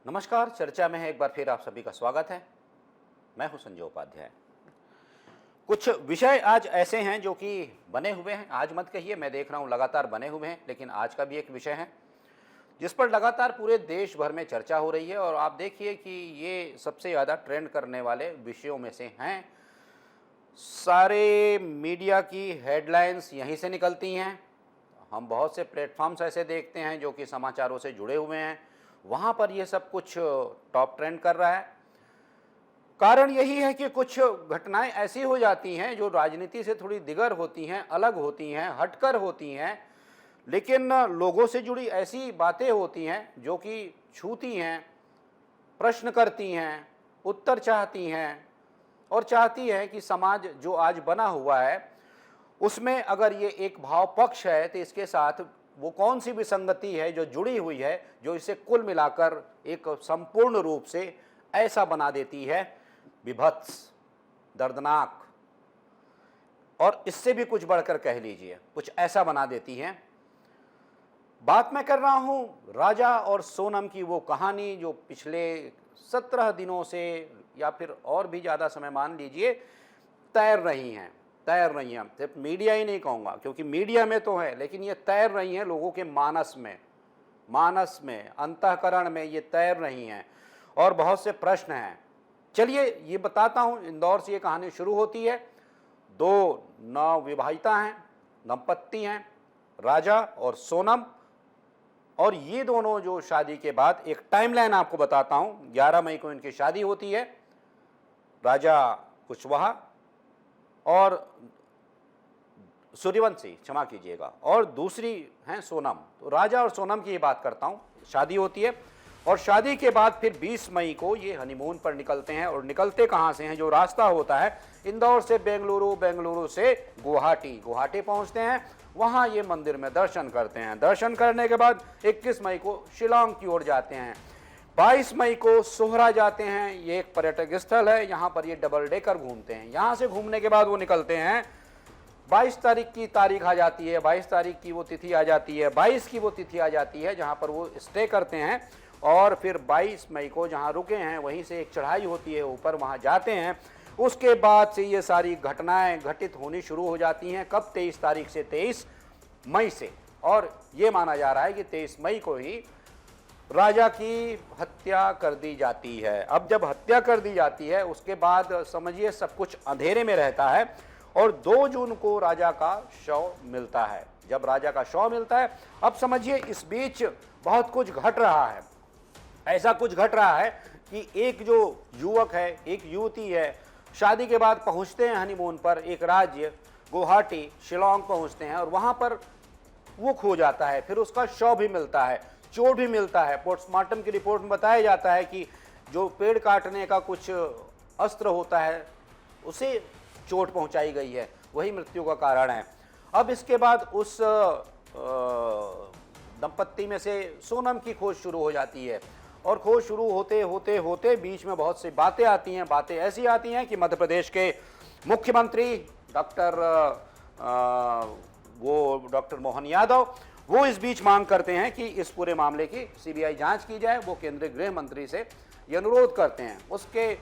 नमस्कार। चर्चा में है एक बार फिर आप सभी का स्वागत है। मैं हूं संजय उपाध्याय। कुछ विषय आज ऐसे हैं जो कि बने हुए हैं, आज मत कहिए, मैं देख रहा हूं लगातार बने हुए हैं, लेकिन आज का भी एक विषय है जिस पर लगातार पूरे देश भर में चर्चा हो रही है। और आप देखिए कि ये सबसे ज़्यादा ट्रेंड करने वाले विषयों में से हैं। सारे मीडिया की हेडलाइंस यहीं से निकलती हैं। हम बहुत से प्लेटफॉर्म्स ऐसे देखते हैं जो कि समाचारों से जुड़े हुए हैं, वहाँ पर ये सब कुछ टॉप ट्रेंड कर रहा है। कारण यही है कि कुछ घटनाएं ऐसी हो जाती हैं जो राजनीति से थोड़ी दिगर होती हैं, अलग होती हैं, हटकर होती हैं, लेकिन लोगों से जुड़ी ऐसी बातें होती हैं जो कि छूती हैं, प्रश्न करती हैं, उत्तर चाहती हैं और चाहती है कि समाज जो आज बना हुआ है उसमें अगर ये एक भाव पक्ष है तो इसके साथ वो कौन सी विसंगति है जो जुड़ी हुई है, जो इसे कुल मिलाकर एक संपूर्ण रूप से ऐसा बना देती है, विभत्स, दर्दनाक, और इससे भी कुछ बढ़कर कह लीजिए कुछ ऐसा बना देती है। बात मैं कर रहा हूं राजा और सोनम की, वो कहानी जो पिछले 17 दिनों से या फिर और भी ज़्यादा समय मान लीजिए तैर रही हैं। सिर्फ मीडिया ही नहीं कहूँगा, क्योंकि मीडिया में तो है, लेकिन ये तैर रही हैं लोगों के मानस में, अंतःकरण में ये तैर रही हैं और बहुत से प्रश्न हैं। चलिए ये बताता हूँ। इंदौर से ये कहानी शुरू होती है। दो नवविवाहिता हैं, दंपत्ति हैं, राजा और सोनम। और ये दोनों जो शादी के बाद, एक टाइमलाइन आपको बताता हूँ, 11 मई को इनकी शादी होती है, राजा कुशवाहा और सूर्यवंशी, क्षमा कीजिएगा, और दूसरी हैं सोनम। तो राजा और सोनम की ये बात करता हूँ। शादी होती है और शादी के बाद फिर 20 मई को ये हनीमून पर निकलते हैं। और निकलते कहाँ से हैं? जो रास्ता होता है इंदौर से बेंगलुरु, बेंगलुरु से गुवाहाटी पहुँचते हैं। वहाँ ये मंदिर में दर्शन करते हैं। दर्शन करने के बाद 21 मई को शिलांग की ओर जाते हैं। 22 मई को सोहरा जाते हैं। ये एक पर्यटक स्थल है, यहाँ पर ये डबल डेकर घूमते हैं। यहाँ से घूमने के बाद वो निकलते हैं। 22 तारीख की तारीख आ जाती है, 22 तारीख की वो तिथि आ जाती है, 22 की वो तिथि आ जाती है जहाँ पर वो स्टे करते हैं। और फिर 22 मई को जहाँ रुके हैं वहीं से एक चढ़ाई होती है ऊपर, वहाँ जाते हैं। उसके बाद से ये सारी घटनाएं घटित होनी शुरू हो जाती हैं। कब? 23 तारीख से 23 मई से। और ये माना जा रहा है कि 23 मई को ही राजा की हत्या कर दी जाती है। अब जब हत्या कर दी जाती है उसके बाद समझिए सब कुछ अंधेरे में रहता है। और 2 जून को राजा का शव मिलता है। जब राजा का शव मिलता है, अब समझिए इस बीच बहुत कुछ घट रहा है। ऐसा कुछ घट रहा है कि एक जो युवक है, एक युवती है, शादी के बाद पहुंचते हैं हनीमून पर, एक राज्य गुवाहाटी, शिलांग पहुंचते हैं और वहां पर वो खो जाता है। फिर उसका शव भी मिलता है, चोट भी मिलता है। पोस्टमार्टम की रिपोर्ट में बताया जाता है कि जो पेड़ काटने का कुछ अस्त्र होता है उसे चोट पहुंचाई गई है, वही मृत्यु का कारण है। अब इसके बाद उस दंपत्ति में से सोनम की खोज शुरू हो जाती है। और खोज शुरू होते बीच में बहुत सी बातें आती हैं। बातें ऐसी आती हैं कि मध्य प्रदेश के मुख्यमंत्री डॉक्टर मोहन यादव, वो इस बीच मांग करते हैं कि इस पूरे मामले की सीबीआई जांच की जाए। वो केंद्रीय गृह मंत्री से ये अनुरोध करते हैं। उसके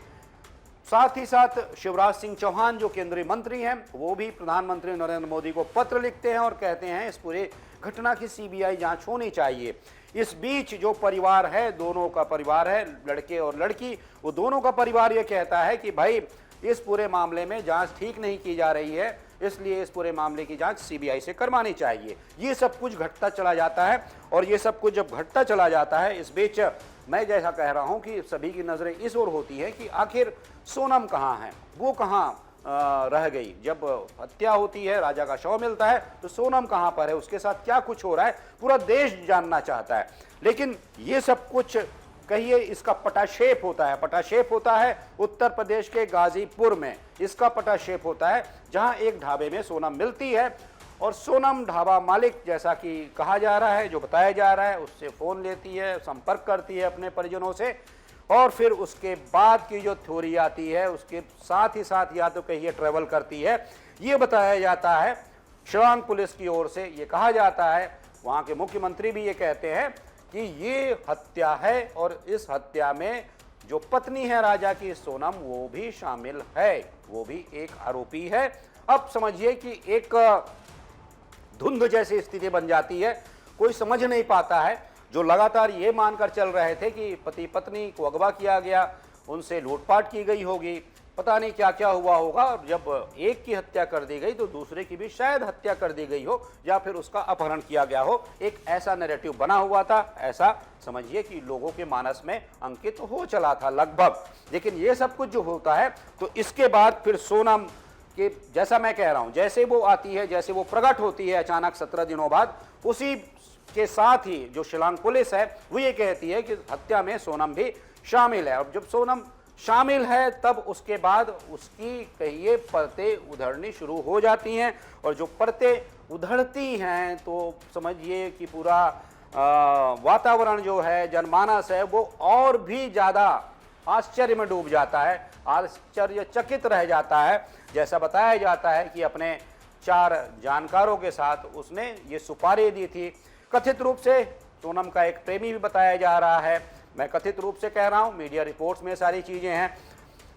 साथ ही साथ शिवराज सिंह चौहान जो केंद्रीय मंत्री हैं, वो भी प्रधानमंत्री नरेंद्र मोदी को पत्र लिखते हैं और कहते हैं इस पूरे घटना की सीबीआई जांच होनी चाहिए। इस बीच जो परिवार है, दोनों का परिवार है, लड़के और लड़की, वो दोनों का परिवार ये कहता है कि भाई इस पूरे मामले में जांच ठीक नहीं की जा रही है, इसलिए इस पूरे मामले की जांच सीबीआई से करवानी चाहिए। ये सब कुछ घटता चला जाता है। और ये सब कुछ जब घटता चला जाता है, इस बीच मैं जैसा कह रहा हूं कि सभी की नजरें इस ओर होती है कि आखिर सोनम कहाँ है, वो कहाँ रह गई। जब हत्या होती है, राजा का शव मिलता है, तो सोनम कहाँ पर है, उसके साथ क्या कुछ हो रहा है, पूरा देश जानना चाहता है। लेकिन ये सब कुछ कहिए इसका पटाक्षेप होता है उत्तर प्रदेश के गाजीपुर में। इसका पटाक्षेप होता है जहां एक ढाबे में सोनम मिलती है और सोनम ढाबा मालिक, जैसा कि कहा जा रहा है, जो बताया जा रहा है, उससे फ़ोन लेती है, संपर्क करती है अपने परिजनों से। और फिर उसके बाद की जो थ्योरी आती है, उसके साथ ही साथ या तो कहिए ट्रैवल करती है। ये बताया जाता है शिलांग पुलिस की ओर से, ये कहा जाता है, वहाँ के मुख्यमंत्री भी ये कहते हैं कि ये हत्या है और इस हत्या में जो पत्नी है राजा की सोनम वो भी शामिल है, वो भी एक आरोपी है। अब समझिए कि एक धुंध जैसी स्थिति बन जाती है, कोई समझ नहीं पाता है। जो लगातार ये मानकर चल रहे थे कि पति पत्नी को अगवा किया गया, उनसे लूटपाट की गई होगी, पता नहीं क्या क्या हुआ होगा, और जब एक की हत्या कर दी गई तो दूसरे की भी शायद हत्या कर दी गई हो या फिर उसका अपहरण किया गया हो, एक ऐसा नैरेटिव बना हुआ था। ऐसा समझिए कि लोगों के मानस में अंकित हो चला था लगभग। लेकिन ये सब कुछ जो होता है तो इसके बाद फिर सोनम के, जैसा मैं कह रहा हूं, जैसे वो आती है, जैसे वो प्रकट होती है अचानक 17 दिनों बाद, उसी के साथ ही जो शिलांग पुलिस है वो ये कहती है कि हत्या में सोनम भी शामिल है। अब जब सोनम शामिल है तब उसके बाद उसकी कहिए परतें उधड़नी शुरू हो जाती हैं, और जो परतें उधड़ती हैं तो समझिए कि पूरा वातावरण जो है, जनमानस है, वो और भी ज़्यादा आश्चर्य में डूब जाता है, आश्चर्यचकित रह जाता है। जैसा बताया जाता है कि अपने 4 जानकारों के साथ उसने ये सुपारी दी थी। कथित रूप से सोनम का एक प्रेमी भी बताया जा रहा है, मैं कथित रूप से कह रहा हूँ, मीडिया रिपोर्ट्स में सारी चीज़ें हैं।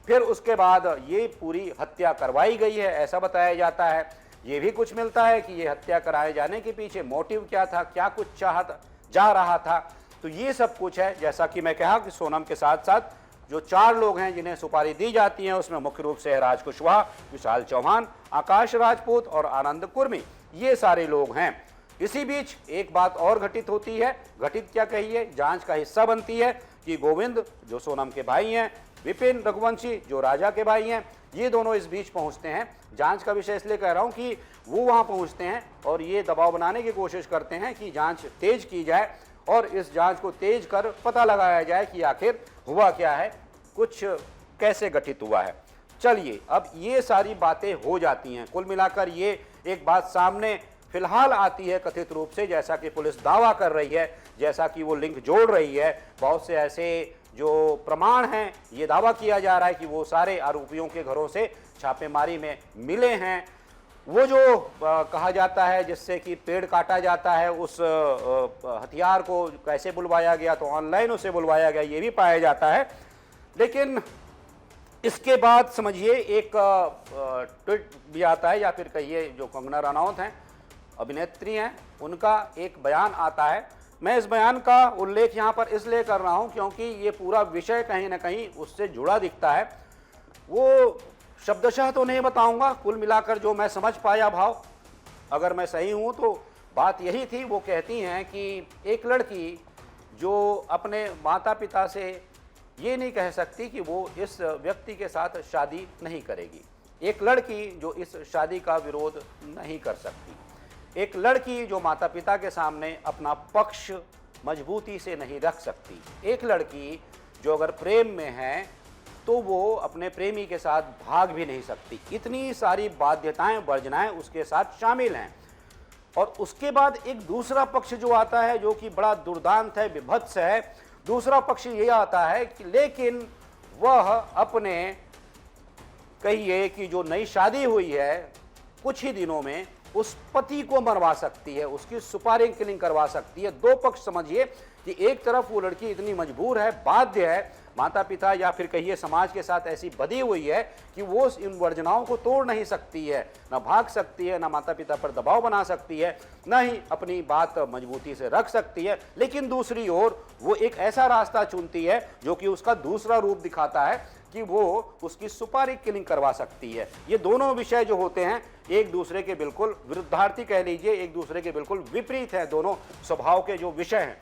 फिर उसके बाद ये पूरी हत्या करवाई गई है ऐसा बताया जाता है। ये भी कुछ मिलता है कि ये हत्या कराए जाने के पीछे मोटिव क्या था, क्या कुछ चाहत जा रहा था। तो ये सब कुछ है। जैसा कि मैं कहा कि सोनम के साथ साथ जो 4 लोग हैं जिन्हें सुपारी दी जाती है, उसमें मुख्य रूप से राज कुशवाहा, विशाल चौहान, आकाश राजपूत और आनंद कुर्मी, ये सारे लोग हैं। इसी बीच एक बात और घटित होती है, घटित क्या कहिए, जांच का हिस्सा बनती है कि गोविंद जो सोनम के भाई हैं, विपिन रघुवंशी जो राजा के भाई हैं, ये दोनों इस बीच पहुंचते हैं। जांच का विषय इसलिए कह रहा हूं कि वो वहां पहुंचते हैं और ये दबाव बनाने की कोशिश करते हैं कि जांच तेज की जाए और इस जांच को तेज कर पता लगाया जाए कि आखिर हुआ क्या है, कुछ कैसे गठित हुआ है। चलिए, अब ये सारी बातें हो जाती हैं, कुल मिलाकर ये एक बात सामने फिलहाल आती है कथित रूप से, जैसा कि पुलिस दावा कर रही है, जैसा कि वो लिंक जोड़ रही है, बहुत से ऐसे जो प्रमाण हैं, ये दावा किया जा रहा है कि वो सारे आरोपियों के घरों से छापेमारी में मिले हैं। वो जो कहा जाता है जिससे कि पेड़ काटा जाता है, उस हथियार को कैसे बुलवाया गया, तो ऑनलाइन उसे बुलवाया गया, ये भी पाया जाता है। लेकिन इसके बाद समझिए एक ट्वीट भी आता है, या फिर कहिए जो कंगना रनौत हैं, अभिनेत्री हैं, उनका एक बयान आता है। मैं इस बयान का उल्लेख यहाँ पर इसलिए कर रहा हूँ क्योंकि ये पूरा विषय कहीं ना कहीं उससे जुड़ा दिखता है। वो शब्दशः तो नहीं बताऊंगा, कुल मिलाकर जो मैं समझ पाया भाव, अगर मैं सही हूँ तो बात यही थी। वो कहती हैं कि एक लड़की जो अपने माता पिता से ये नहीं कह सकती कि वो इस व्यक्ति के साथ शादी नहीं करेगी, एक लड़की जो इस शादी का विरोध नहीं कर सकती, एक लड़की जो माता पिता के सामने अपना पक्ष मजबूती से नहीं रख सकती, एक लड़की जो अगर प्रेम में है तो वो अपने प्रेमी के साथ भाग भी नहीं सकती। इतनी सारी बाध्यताएं, वर्जनाएं उसके साथ शामिल हैं। और उसके बाद एक दूसरा पक्ष जो आता है, जो कि बड़ा दुर्दांत है, विभत्स है। दूसरा पक्ष ये आता है कि लेकिन वह अपने कहिए कि जो नई शादी हुई है कुछ ही दिनों में उस पति को मरवा सकती है, उसकी सुपारी किलिंग करवा सकती है। 2 पक्ष समझिए कि एक तरफ वो लड़की इतनी मजबूर है, बाध्य है, माता पिता या फिर कहिए समाज के साथ ऐसी बधी हुई है कि वो इन वर्जनाओं को तोड़ नहीं सकती है, ना भाग सकती है, ना माता पिता पर दबाव बना सकती है, ना ही अपनी बात मजबूती से रख सकती है। लेकिन दूसरी ओर वो एक ऐसा रास्ता चुनती है जो कि उसका दूसरा रूप दिखाता है कि वो उसकी सुपारी किलिंग करवा सकती है। ये दोनों विषय जो होते हैं एक दूसरे के बिल्कुल विरुद्धार्थी कह लीजिए, एक दूसरे के बिल्कुल विपरीत है, दोनों स्वभाव के जो विषय हैं।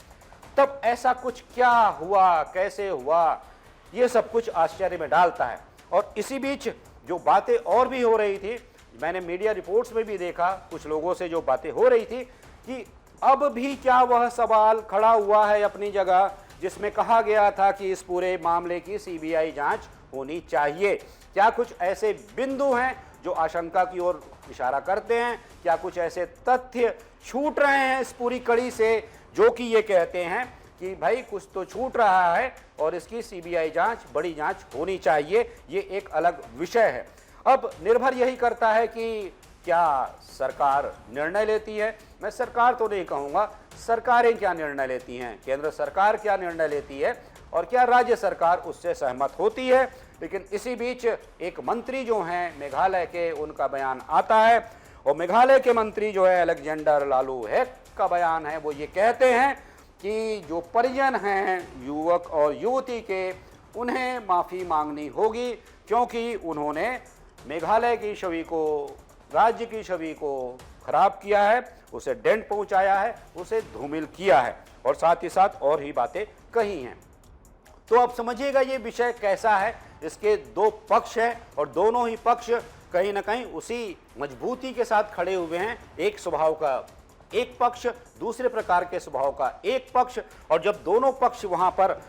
तब ऐसा कुछ क्या हुआ, कैसे हुआ, ये सब कुछ आश्चर्य में डालता है। और इसी बीच जो बातें और भी हो रही थी, मैंने मीडिया रिपोर्ट्स में भी देखा, कुछ लोगों से जो बातें हो रही थी कि अब भी क्या वह सवाल खड़ा हुआ है अपनी जगह जिसमें कहा गया था कि इस पूरे मामले की सीबीआई जांच होनी चाहिए। क्या कुछ ऐसे बिंदु हैं जो आशंका की ओर इशारा करते हैं, क्या कुछ ऐसे तथ्य छूट रहे हैं इस पूरी कड़ी से जो कि ये कहते हैं कि भाई कुछ तो छूट रहा है और इसकी सीबीआई जांच, बड़ी जांच होनी चाहिए। ये एक अलग विषय है। अब निर्भर यही करता है कि क्या सरकार निर्णय लेती है। मैं सरकार तो नहीं कहूँगा, सरकारें क्या निर्णय लेती हैं, केंद्र सरकार क्या निर्णय लेती है और क्या राज्य सरकार उससे सहमत होती है। लेकिन इसी बीच एक मंत्री जो हैं मेघालय के, उनका बयान आता है और मेघालय के मंत्री जो है अलेक्जेंडर लालू हेक का बयान है। वो ये कहते हैं कि जो परिजन हैं युवक और युवती के, उन्हें माफ़ी मांगनी होगी क्योंकि उन्होंने मेघालय की छवि को, राज्य की छवि को खराब किया है, उसे डेंट पहुंचाया है, उसे धूमिल किया है और साथ ही साथ और ही बातें कही हैं। तो अब समझिएगा ये विषय कैसा है। इसके दो पक्ष हैं और दोनों ही पक्ष कहीं ना कहीं उसी मजबूती के साथ खड़े हुए हैं। एक स्वभाव का एक पक्ष, दूसरे प्रकार के स्वभाव का एक पक्ष, और जब दोनों पक्ष वहां पर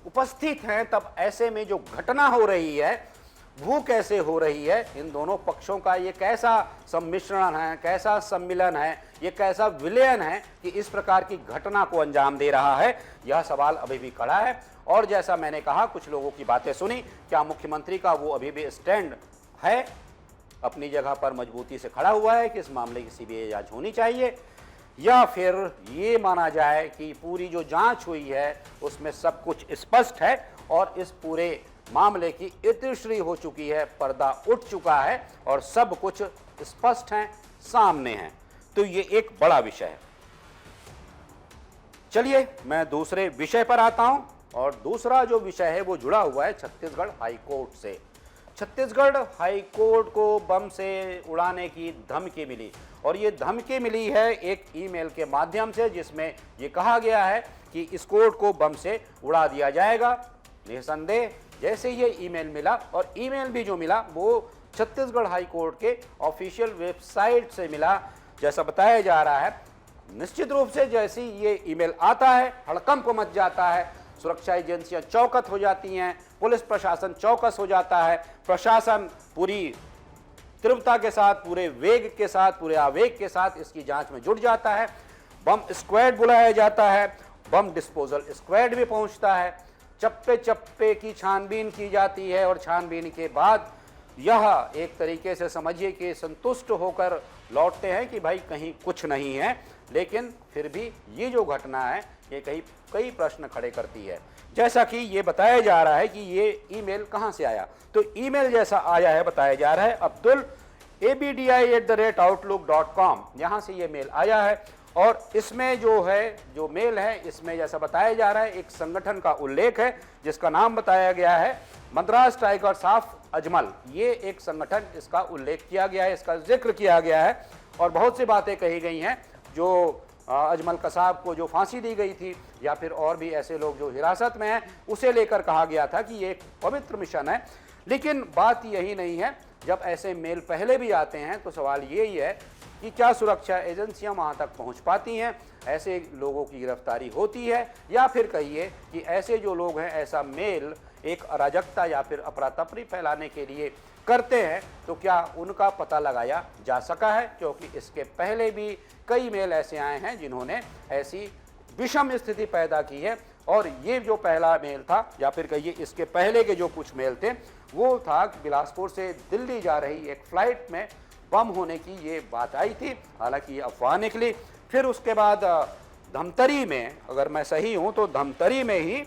उपस्थित हैं तब ऐसे में जो घटना हो रही है वो कैसे हो रही है, इन दोनों पक्षों का ये कैसा सम्मिश्रण है, कैसा सम्मिलन है, ये कैसा विलयन है कि इस प्रकार की घटना को अंजाम दे रहा है, यह सवाल अभी भी खड़ा है। और जैसा मैंने कहा, कुछ लोगों की बातें सुनी, क्या मुख्यमंत्री का वो अभी भी स्टैंड है, अपनी जगह पर मजबूती से खड़ा हुआ है कि इस मामले की सीबीआई जांच होनी चाहिए, या फिर ये माना जाए कि पूरी जो जांच हुई है उसमें सब कुछ स्पष्ट है और इस पूरे मामले की इतिश्री हो चुकी है, पर्दा उठ चुका है और सब कुछ स्पष्ट है, सामने है। तो ये एक बड़ा विषय है। चलिए मैं दूसरे विषय पर आता हूं और दूसरा जो विषय है वो जुड़ा हुआ है छत्तीसगढ़ हाईकोर्ट से। छत्तीसगढ़ हाईकोर्ट को बम से उड़ाने की धमकी मिली और ये धमकी मिली है एक ईमेल के माध्यम से, जिसमें ये कहा गया है कि इस कोर्ट को बम से उड़ा दिया जाएगा। निसंदेह जैसे ये ईमेल मिला, और ईमेल भी जो मिला वो छत्तीसगढ़ हाईकोर्ट के ऑफिशियल वेबसाइट से मिला, जैसा बताया जा रहा है। निश्चित रूप से जैसे ये ईमेल आता है हड़कंप मच जाता है, सुरक्षा एजेंसियां चौकस हो जाती हैं, पुलिस प्रशासन चौकस हो जाता है, प्रशासन पूरी तीव्रता के साथ, पूरे वेग के साथ, पूरे आवेग के साथ इसकी जांच में जुट जाता है। बम स्क्वाड बुलाया जाता है, बम डिस्पोजल स्क्वाड भी पहुंचता है, चप्पे चप्पे की छानबीन की जाती है और छानबीन के बाद यह एक तरीके से समझिए कि संतुष्ट होकर लौटते हैं कि भाई कहीं कुछ नहीं है। लेकिन फिर भी ये जो घटना है ये कई प्रश्न खड़े करती है। जैसा कि ये बताया जा रहा है कि ये ईमेल कहाँ से आया, तो ईमेल जैसा आया है बताया जा रहा है अब्दुल abdi@outlook.com, यहाँ से ये मेल आया है। और इसमें जो मेल है इसमें जैसा बताया जा रहा है एक संगठन का उल्लेख है जिसका नाम बताया गया है मद्रास टाइगर्स ऑफ अजमल। ये एक संगठन, इसका उल्लेख किया गया है, इसका जिक्र किया गया है और बहुत सी बातें कही गई हैं। जो अजमल कसाब को जो फांसी दी गई थी या फिर और भी ऐसे लोग जो हिरासत में हैं, उसे लेकर कहा गया था कि ये एक पवित्र मिशन है। लेकिन बात यही नहीं है, जब ऐसे मेल पहले भी आते हैं तो सवाल यही है कि क्या सुरक्षा एजेंसियां वहां तक पहुंच पाती हैं, ऐसे लोगों की गिरफ्तारी होती है, या फिर कहिए कि ऐसे जो लोग हैं ऐसा मेल एक अराजकता या फिर अफरा-तफरी फैलाने के लिए करते हैं, तो क्या उनका पता लगाया जा सका है? क्योंकि इसके पहले भी कई मेल ऐसे आए हैं जिन्होंने ऐसी विषम स्थिति पैदा की है। और ये जो पहला मेल था या फिर कहिए इसके पहले के जो कुछ मेल थे वो था बिलासपुर से दिल्ली जा रही एक फ्लाइट में बम होने की ये बात आई थी, हालांकि ये अफवाह निकली। फिर उसके बाद धमतरी में, अगर मैं सही हूँ तो धमतरी में ही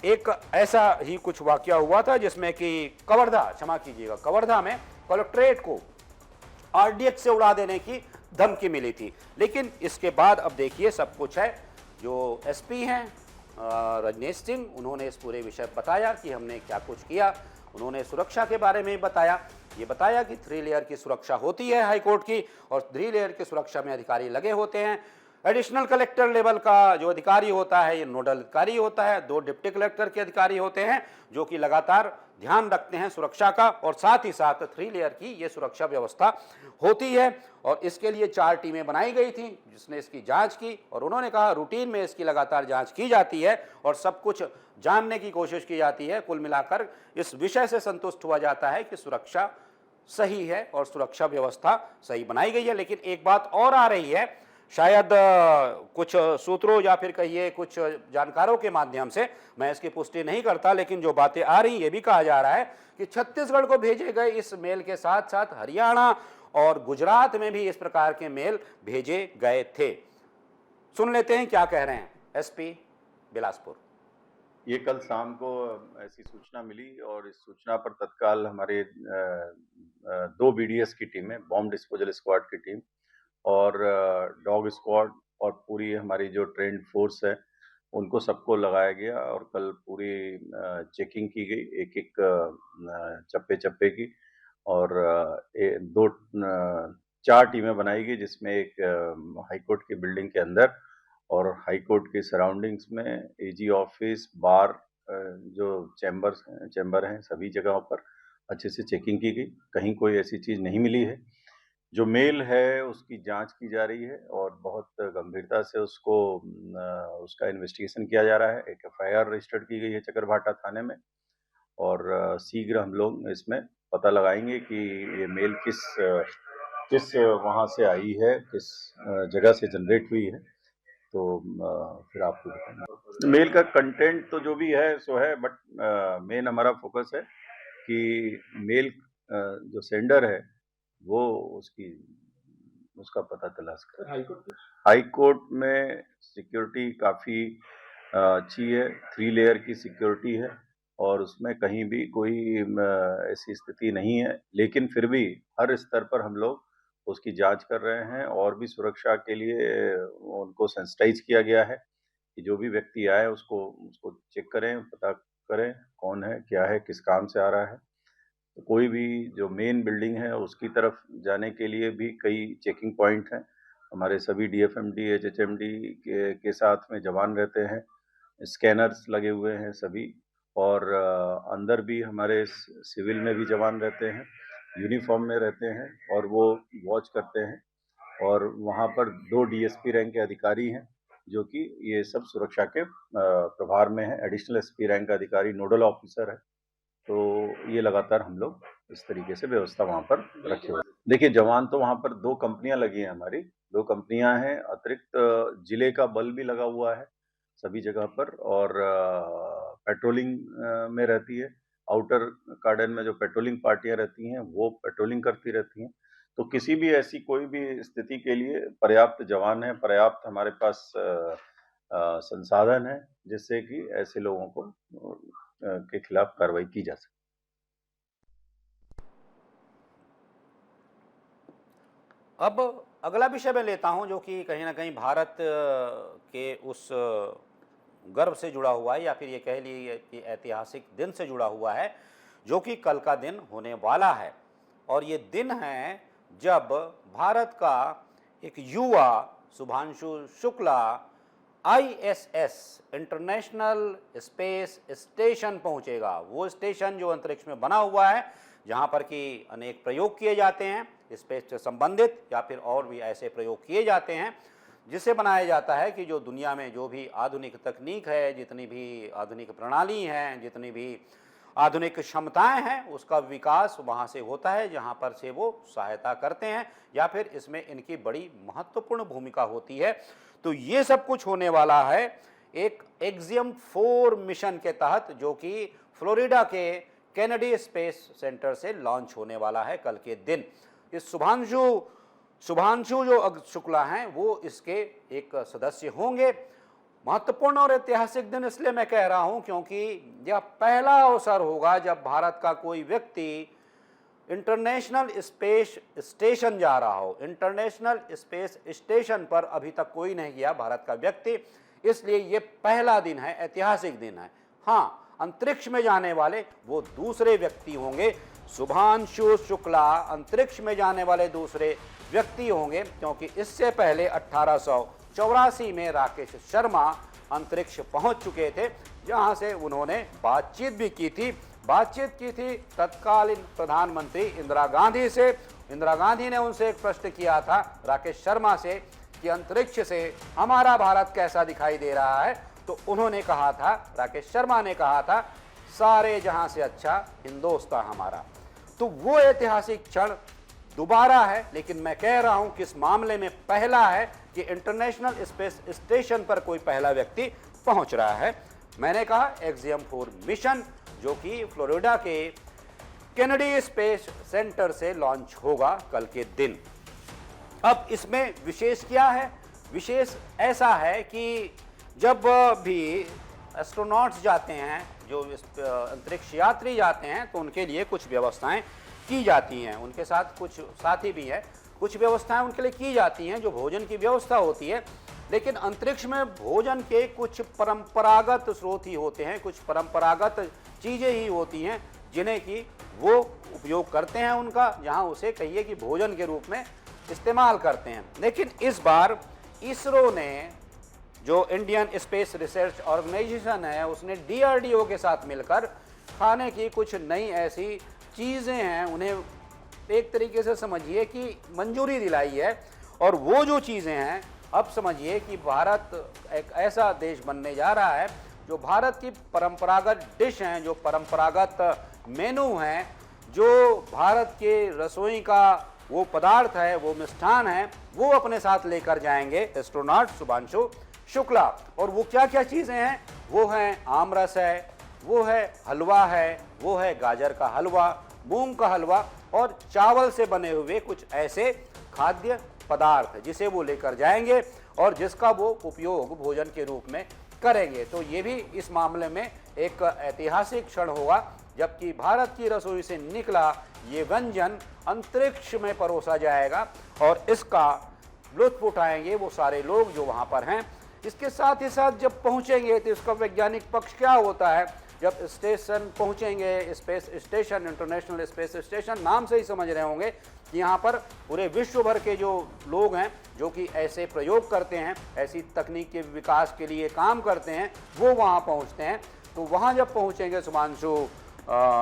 एक ऐसा ही कुछ वाकया हुआ था जिसमें कि कवर्धा, क्षमा कीजिएगा, कवर्धा में कलेक्ट्रेट को आरडीएक्स से उड़ा देने की धमकी मिली थी। लेकिन इसके बाद अब देखिए सब कुछ है। जो एसपी हैं रजनीश सिंह, उन्होंने इस पूरे विषय बताया कि हमने क्या कुछ किया। उन्होंने सुरक्षा के बारे में बताया, ये बताया कि 3 लेयर की सुरक्षा होती है हाईकोर्ट की और 3 लेयर की सुरक्षा में अधिकारी लगे होते हैं। एडिशनल कलेक्टर लेवल का जो अधिकारी होता है ये नोडल अधिकारी होता है, 2 डिप्टी कलेक्टर के अधिकारी होते हैं जो कि लगातार ध्यान रखते हैं सुरक्षा का, और साथ ही साथ 3 लेयर की ये सुरक्षा व्यवस्था होती है। और इसके लिए 4 टीमें बनाई गई थी जिसने इसकी जांच की, और उन्होंने कहा रूटीन में इसकी लगातार जांच की जाती है और सब कुछ जानने की कोशिश की जाती है। कुल मिलाकर इस विषय से संतुष्ट हुआ जाता है कि सुरक्षा सही है और सुरक्षा व्यवस्था सही बनाई गई है। लेकिन एक बात और आ रही है, शायद कुछ सूत्रों या फिर कहिए कुछ जानकारों के माध्यम से, मैं इसकी पुष्टि नहीं करता, लेकिन जो बातें आ रही ये भी कहा जा रहा है कि छत्तीसगढ़ को भेजे गए इस मेल के साथ साथ हरियाणा और गुजरात में भी इस प्रकार के मेल भेजे गए थे। सुन लेते हैं क्या कह रहे हैं एसपी बिलासपुर। ये कल शाम को ऐसी सूचना मिली और इस सूचना पर तत्काल हमारे 2 बीडीएस की टीमें, बॉम्ब डिस्पोजल स्क्वाड की टीम और डॉग स्क्वाड और पूरी हमारी जो ट्रेंड फोर्स है, उनको सबको लगाया गया और कल पूरी चेकिंग की गई एक-एक चप्पे-चप्पे की और 4 टीमें बनाई गई, जिसमें एक हाई कोर्ट की बिल्डिंग के अंदर और हाई कोर्ट के सराउंडिंग्स में एजी ऑफिस, बार, जो चैम्बर हैं, सभी जगहों पर अच्छे से चेकिंग की गई। कहीं कोई ऐसी चीज़ नहीं मिली है। जो मेल है उसकी जांच की जा रही है और बहुत गंभीरता से उसका इन्वेस्टिगेशन किया जा रहा है। एक एफआईआर रजिस्टर्ड की गई है चकरभाटा थाने में और शीघ्र हम लोग इसमें पता लगाएंगे कि ये मेल किस वहाँ से आई है, किस जगह से जनरेट हुई है। तो फिर आपको बताएंगे। मेल का कंटेंट तो जो भी है सो है, बट मेन हमारा फोकस है कि मेल जो सेंडर है वो उसका पता तलाश कर। हाई कोर्ट में सिक्योरिटी काफ़ी अच्छी है, 3 लेयर की सिक्योरिटी है और उसमें कहीं भी कोई ऐसी स्थिति नहीं है, लेकिन फिर भी हर स्तर पर हम लोग उसकी जांच कर रहे हैं और भी सुरक्षा के लिए उनको सेंसिटाइज किया गया है कि जो भी व्यक्ति आए उसको चेक करें, पता करें कौन है, क्या है, किस काम से आ रहा है। तो कोई भी जो मेन बिल्डिंग है उसकी तरफ जाने के लिए भी कई चेकिंग पॉइंट हैं। हमारे सभी डीएफएमडी, एचएचएमडी के साथ में जवान रहते हैं, स्कैनर्स लगे हुए हैं सभी और अंदर भी हमारे सिविल में भी जवान रहते हैं, यूनिफॉर्म में रहते हैं और वो वॉच करते हैं और वहाँ पर 2 डीएसपी रैंक के अधिकारी हैं जो कि ये सब सुरक्षा के प्रभार में है। एडिशनल एसपी रैंक का अधिकारी नोडल ऑफिसर है। तो ये लगातार हम लोग इस तरीके से व्यवस्था वहाँ पर रखे हुए। देखिए, जवान तो वहाँ पर 2 कंपनियां लगी हैं, हमारी 2 कंपनियां हैं, अतिरिक्त जिले का बल भी लगा हुआ है सभी जगह पर और पेट्रोलिंग में रहती है। आउटर कार्डन में जो पेट्रोलिंग पार्टियां रहती हैं वो पेट्रोलिंग करती रहती हैं। तो किसी भी ऐसी कोई भी स्थिति के लिए पर्याप्त जवान है, पर्याप्त हमारे पास संसाधन है जिससे कि ऐसे लोगों को के खिलाफ कार्रवाई की जा सके। अब अगला विषय मैं लेता हूं जो कि कहीं ना कहीं भारत के उस गर्व से जुड़ा हुआ है या फिर ये कह लीजिए कि ऐतिहासिक दिन से जुड़ा हुआ है जो कि कल का दिन होने वाला है। और ये दिन है जब भारत का एक युवा Shubhanshu Shukla ISS international space station पहुंचेगा। वो स्टेशन जो अंतरिक्ष में बना हुआ है जहां पर कि अनेक प्रयोग किए जाते हैं स्पेस से संबंधित या फिर और भी ऐसे प्रयोग किए जाते हैं जिससे बनाया जाता है कि जो दुनिया में जो भी आधुनिक तकनीक है, जितनी भी आधुनिक प्रणाली हैं, जितनी भी आधुनिक क्षमताएं हैं, उसका विकास वहाँ से होता है जहाँ पर से वो सहायता करते हैं या फिर इसमें इनकी बड़ी महत्वपूर्ण भूमिका होती है। तो ये सब कुछ होने वाला है एक एक्सियम 4 मिशन के तहत जो कि फ्लोरिडा के केनेडी स्पेस सेंटर से लॉन्च होने वाला है कल के दिन। इस शुभांशु जो शुक्ला हैं वो इसके एक सदस्य होंगे। महत्वपूर्ण और ऐतिहासिक दिन इसलिए मैं कह रहा हूं क्योंकि यह पहला अवसर होगा जब भारत का कोई व्यक्ति इंटरनेशनल स्पेस स्टेशन जा रहा हो। इंटरनेशनल स्पेस स्टेशन पर अभी तक कोई नहीं गया भारत का व्यक्ति, इसलिए ये पहला दिन है, ऐतिहासिक दिन है। हाँ, अंतरिक्ष में जाने वाले वो दूसरे व्यक्ति होंगे। शुभांशु शुक्ला अंतरिक्ष में जाने वाले दूसरे व्यक्ति होंगे क्योंकि इससे पहले 1884 में राकेश शर्मा अंतरिक्ष पहुंच चुके थे जहां से उन्होंने बातचीत भी की थी। तत्कालीन प्रधानमंत्री इंदिरा गांधी से। इंदिरा गांधी ने उनसे एक प्रश्न किया था राकेश शर्मा से कि अंतरिक्ष से हमारा भारत कैसा दिखाई दे रहा है, तो उन्होंने कहा था, राकेश शर्मा ने कहा था, सारे जहां से अच्छा हिंदुस्तान हमारा। तो वो ऐतिहासिक क्षण दोबारा है, लेकिन मैं कह रहा हूं कि इस मामले में पहला है कि इंटरनेशनल स्पेस स्टेशन पर कोई पहला व्यक्ति पहुंच रहा है। मैंने कहा एक्सियम 4 मिशन जो कि फ्लोरिडा के केनेडी स्पेस सेंटर से लॉन्च होगा कल के दिन। अब इसमें विशेष क्या है? विशेष ऐसा है कि जब भी एस्ट्रोनॉट्स जाते हैं, जो अंतरिक्ष यात्री जाते हैं, तो उनके लिए कुछ व्यवस्थाएं की जाती हैं। उनके साथ कुछ साथी भी हैं, कुछ व्यवस्थाएं उनके लिए की जाती हैं जो भोजन की व्यवस्था होती है। लेकिन अंतरिक्ष में भोजन के कुछ परंपरागत स्रोत ही होते हैं, कुछ परंपरागत चीज़ें ही होती हैं जिन्हें कि वो उपयोग करते हैं उनका, जहां उसे कहिए कि भोजन के रूप में इस्तेमाल करते हैं। लेकिन इस बार इसरो ने, जो इंडियन स्पेस रिसर्च ऑर्गेनाइजेशन है, उसने DRDO के साथ मिलकर खाने की कुछ नई ऐसी चीज़ें हैं, उन्हें एक तरीके से समझिए कि मंजूरी दिलाई है। और वो जो चीज़ें हैं, अब समझिए कि भारत एक ऐसा देश बनने जा रहा है जो भारत की परंपरागत डिश हैं, जो परंपरागत मेनू हैं, जो भारत के रसोई का वो पदार्थ है, वो मिष्ठान है, वो अपने साथ लेकर जाएंगे एस्ट्रोनॉट शुभांशु शुक्ला। और वो क्या क्या चीज़ें हैं? वो हैं आमरस है, वो है हलवा है, वो है गाजर का हलवा, मूंग का हलवा और चावल से बने हुए कुछ ऐसे खाद्य पदार्थ जिसे वो लेकर जाएंगे और जिसका वो उपयोग भोजन के रूप में करेंगे। तो ये भी इस मामले में एक ऐतिहासिक क्षण होगा, जबकि भारत की रसोई से निकला ये व्यंजन अंतरिक्ष में परोसा जाएगा और इसका लुत्फ उठाएंगे वो सारे लोग जो वहाँ पर हैं। इसके साथ ही साथ जब पहुँचेंगे तो इसका वैज्ञानिक पक्ष क्या होता है? जब स्टेशन पहुँचेंगे, space station, international space station, नाम से ही समझ रहे होंगे कि यहाँ पर पूरे विश्व भर के जो लोग हैं जो कि ऐसे प्रयोग करते हैं, ऐसी तकनीक के विकास के लिए काम करते हैं, वो वहाँ पहुँचते हैं। तो वहाँ जब पहुँचेंगे शुभांशु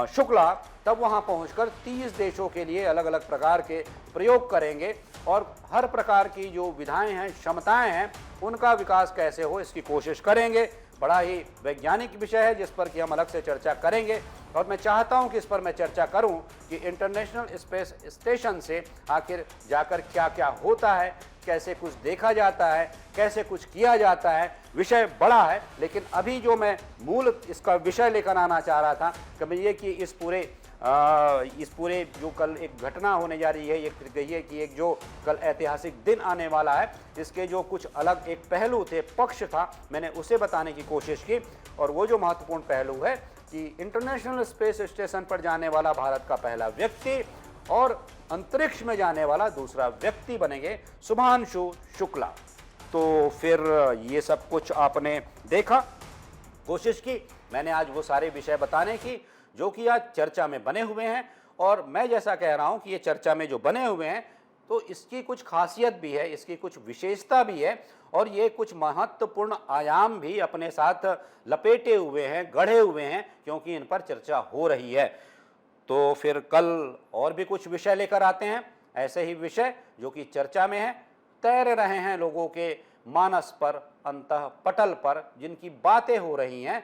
शुक्ला, तब वहाँ पहुँचकर 30 देशों के लिए अलग अलग प्रकार के प्रयोग करेंगे और हर प्रकार की जो विधाएं हैं, क्षमताएं हैं, उनका विकास कैसे हो इसकी कोशिश करेंगे। बड़ा ही वैज्ञानिक विषय है जिस पर कि हम अलग से चर्चा करेंगे और मैं चाहता हूं कि इस पर मैं चर्चा करूं कि इंटरनेशनल स्पेस स्टेशन से आखिर जाकर क्या क्या होता है, कैसे कुछ देखा जाता है, कैसे कुछ किया जाता है। विषय बड़ा है, लेकिन अभी जो मैं मूल इसका विषय लेकर आना चाह रहा था कि ये कि इस पूरे जो कल एक घटना होने जा रही है, ये कहिए कि एक जो कल ऐतिहासिक दिन आने वाला है, इसके जो कुछ अलग एक पहलू थे, पक्ष था, मैंने उसे बताने की कोशिश की। और वो जो महत्वपूर्ण पहलू है कि इंटरनेशनल स्पेस स्टेशन पर जाने वाला भारत का पहला व्यक्ति और अंतरिक्ष में जाने वाला दूसरा व्यक्ति बनेंगे शुभांशु शुक्ला। तो फिर ये सब कुछ आपने देखा, कोशिश की मैंने आज वो सारे विषय बताने की जो कि आज चर्चा में बने हुए हैं। और मैं जैसा कह रहा हूं कि ये चर्चा में जो बने हुए हैं तो इसकी कुछ खासियत भी है, इसकी कुछ विशेषता भी है और ये कुछ महत्वपूर्ण आयाम भी अपने साथ लपेटे हुए हैं, गढ़े हुए हैं, क्योंकि इन पर चर्चा हो रही है। तो फिर कल और भी कुछ विषय लेकर आते हैं, ऐसे ही विषय जो कि चर्चा में हैं, तैर रहे हैं लोगों के मानस पर, अंतः पटल पर, जिनकी बातें हो रही हैं,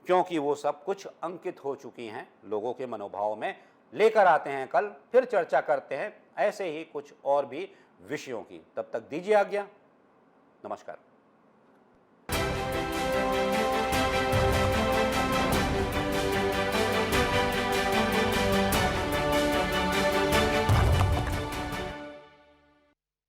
क्योंकि वो सब कुछ अंकित हो चुकी हैं लोगों के मनोभाव में। लेकर आते हैं कल, फिर चर्चा करते हैं ऐसे ही कुछ और भी विषयों की। तब तक दीजिए आज्ञा, नमस्कार।